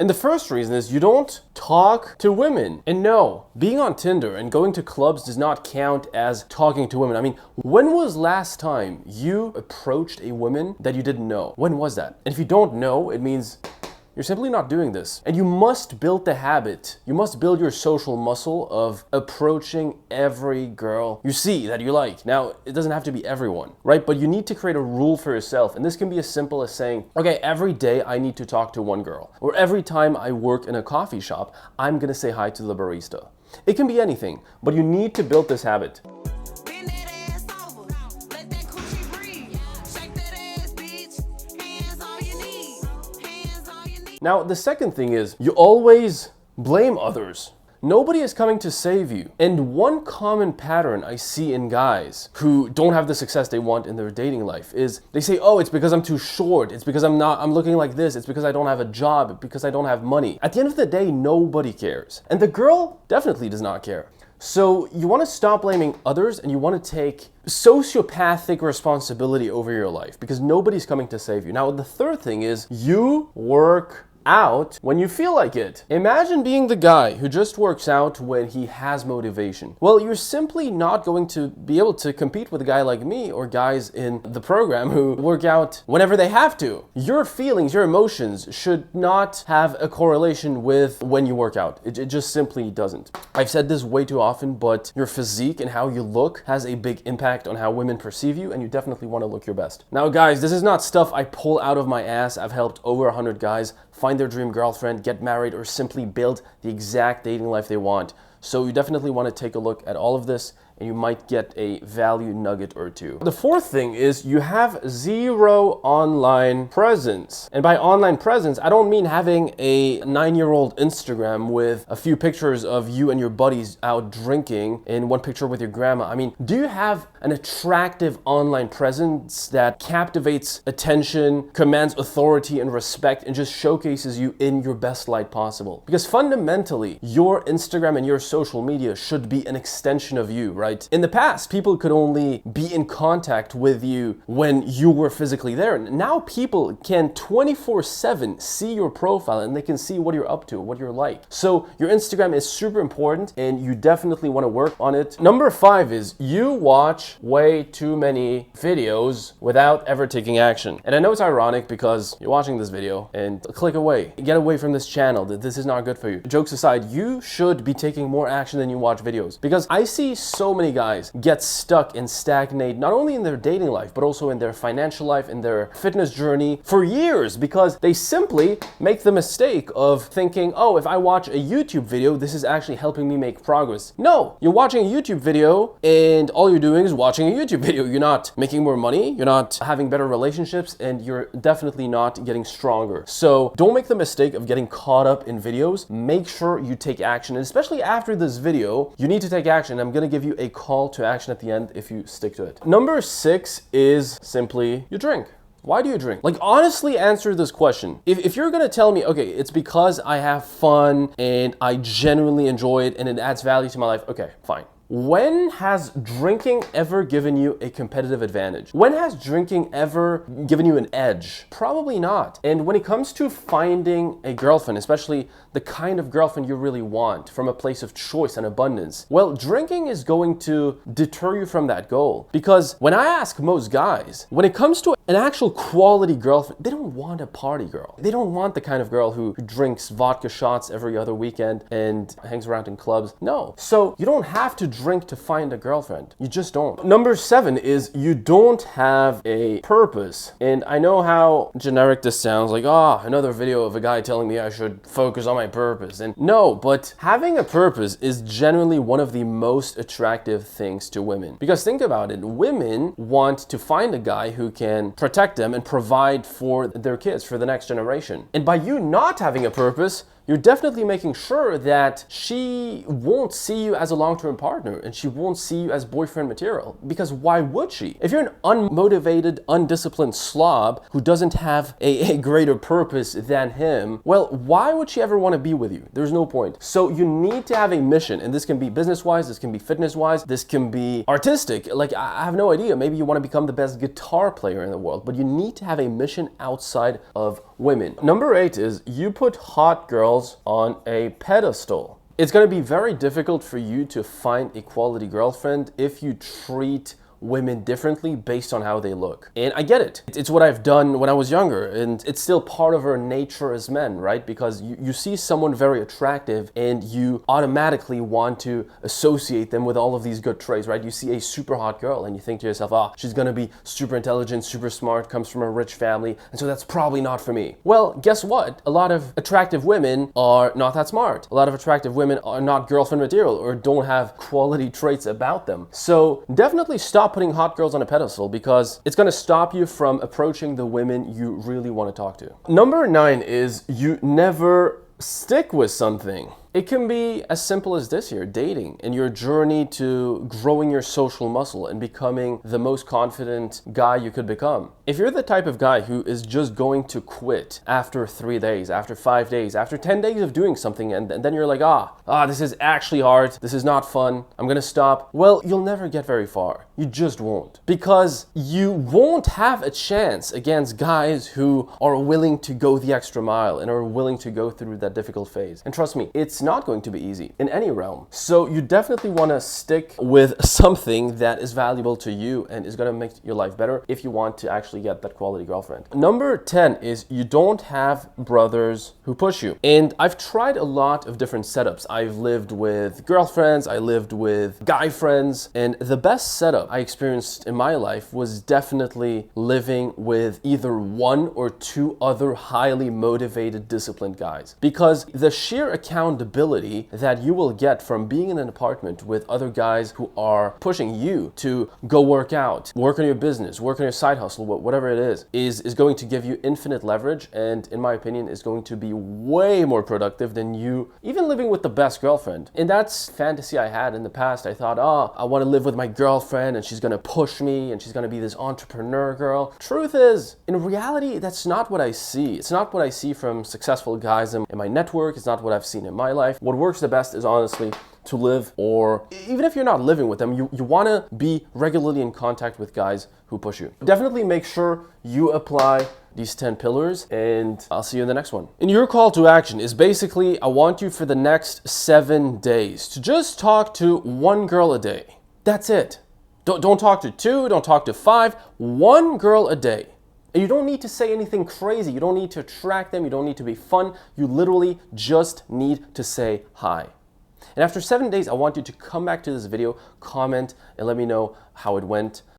And the first reason is you don't talk to women. And no, being on Tinder and going to clubs does not count as talking to women. I mean, when was last time you approached a woman that you didn't know? When was that? And if you don't know, it means you're simply not doing this. And you must build the habit. You must build your social muscle of approaching every girl you see that you like. Now, it doesn't have to be everyone, right? But you need to create a rule for yourself. And this can be as simple as saying, okay, every day I need to talk to one girl. Or every time I work in a coffee shop, I'm gonna say hi to the barista. It can be anything, but you need to build this habit. Now, the second thing is you always blame others. Nobody is coming to save you. And one common pattern I see in guys who don't have the success they want in their dating life is they say, oh, it's because I'm too short. It's because I'm looking like this. It's because I don't have a job. It's because I don't have money. At the end of the day, nobody cares. And the girl definitely does not care. So you want to stop blaming others and you want to take sociopathic responsibility over your life because nobody's coming to save you. Now, the third thing is you work out when you feel like it. Imagine being the guy who just works out when he has motivation. Well, you're simply not going to be able to compete with a guy like me or guys in the program who work out whenever they have to. Your feelings, your emotions should not have a correlation with when you work out. It just simply doesn't. I've said this way too often, but your physique and how you look has a big impact on how women perceive you, and you definitely want to look your best. Now, guys, this is not stuff I pull out of my ass. I've helped over 100 guys find their dream girlfriend, get married, or simply build the exact dating life they want. So you definitely want to take a look at all of this and you might get a value nugget or two. The fourth thing is you have zero online presence. And by online presence, I don't mean having a 9-year-old Instagram with a few pictures of you and your buddies out drinking and one picture with your grandma. I mean, do you have an attractive online presence that captivates attention, commands authority and respect, and just showcases you in your best light possible? Because fundamentally, your Instagram and your social media should be an extension of you, right? In the past, people could only be in contact with you when you were physically there. Now people can 24/7 see your profile and they can see what you're up to, what you're like. So your Instagram is super important and you definitely want to work on it. Number 5 is you watch way too many videos without ever taking action. And I know it's ironic because you're watching this video and click away. Get away from this channel. This is not good for you. Jokes aside, you should be taking more action than you watch videos, because I see so many guys get stuck and stagnate not only in their dating life but also in their financial life, in their fitness journey for years, because they simply make the mistake of thinking, oh, if I watch a YouTube video, this is actually helping me make progress. No, you're watching a YouTube video and all you're doing is watching a YouTube video. You're not making more money, you're not having better relationships, and you're definitely not getting stronger. So don't make the mistake of getting caught up in videos. Make sure you take action, and especially after this video, you need to take action. I'm gonna give you a call to action at the end if you stick to it. Number 6 is simply you drink. Why do you drink? Like, honestly answer this question. If you're gonna tell me, okay, it's because I have fun and I genuinely enjoy it and it adds value to my life, okay, fine. When has drinking ever given you a competitive advantage? When has drinking ever given you an edge? Probably not. And when it comes to finding a girlfriend, especially the kind of girlfriend you really want from a place of choice and abundance, well, drinking is going to deter you from that goal. Because when I ask most guys, when it comes to an actual quality girlfriend, they don't want a party girl. They don't want the kind of girl who drinks vodka shots every other weekend and hangs around in clubs. No. So you don't have to drink to find a girlfriend. You just don't. Number 7 is you don't have a purpose. And I know how generic this sounds, like, oh, another video of a guy telling me I should focus on my purpose. And no, but having a purpose is generally one of the most attractive things to women. Because think about it, women want to find a guy who can protect them and provide for their kids, for the next generation. And by you not having a purpose, you're definitely making sure that she won't see you as a long-term partner and she won't see you as boyfriend material. Because why would she? If you're an unmotivated, undisciplined slob who doesn't have a greater purpose than him, well, why would she ever want to be with you? There's no point. So you need to have a mission, and this can be business-wise, this can be fitness-wise, this can be artistic. Like, I have no idea. Maybe you want to become the best guitar player in the world, but you need to have a mission outside of women. Number 8 is you put hot girls on a pedestal. It's going to be very difficult for you to find a quality girlfriend if you treat women differently based on how they look. And I get it. It's what I've done when I was younger, and it's still part of our nature as men, right? Because you see someone very attractive and you automatically want to associate them with all of these good traits, right? You see a super hot girl and you think to yourself, ah, she's gonna be super intelligent, super smart, comes from a rich family, and so that's probably not for me. Well, guess what? A lot of attractive women are not that smart. A lot of attractive women are not girlfriend material or don't have quality traits about them. So definitely stop putting hot girls on a pedestal, because it's going to stop you from approaching the women you really want to talk to. Number 9 is you never stick with something. It can be as simple as this here, dating, and your journey to growing your social muscle and becoming the most confident guy you could become. If you're the type of guy who is just going to quit after 3 days, after 5 days, after 10 days of doing something, and then you're like, this is actually hard, this is not fun, I'm gonna stop, well, you'll never get very far. You just won't. Because you won't have a chance against guys who are willing to go the extra mile and are willing to go through that difficult phase. And trust me, it's not going to be easy in any realm. So you definitely want to stick with something that is valuable to you and is going to make your life better if you want to actually get that quality girlfriend. Number 10 is you don't have brothers who push you. And I've tried a lot of different setups. I've lived with girlfriends, I lived with guy friends, and the best setup I experienced in my life was definitely living with either 1 or 2 other highly motivated, disciplined guys. Because the sheer accountability that you will get from being in an apartment with other guys who are pushing you to go work out, work on your business, work on your side hustle, whatever it is going to give you infinite leverage, and in my opinion is going to be way more productive than you even living with the best girlfriend. And that's fantasy I had in the past. I thought, I want to live with my girlfriend and she's going to push me and she's going to be this entrepreneur girl. Truth is, in reality, that's not what I see. It's not what I see from successful guys in my network. It's not what I've seen in my life. What works the best is honestly to live, or even if you're not living with them, you want to be regularly in contact with guys who push you. Definitely make sure you apply these 10 pillars, and I'll see you in the next one. And your call to action is basically, I want you for the next 7 days to just talk to 1 girl a day. That's it. Don't talk to 2, don't talk to 5, 1 girl a day. And you don't need to say anything crazy. You don't need to attract them. You don't need to be fun. You literally just need to say hi. And after 7 days, I want you to come back to this video, comment, and let me know how it went.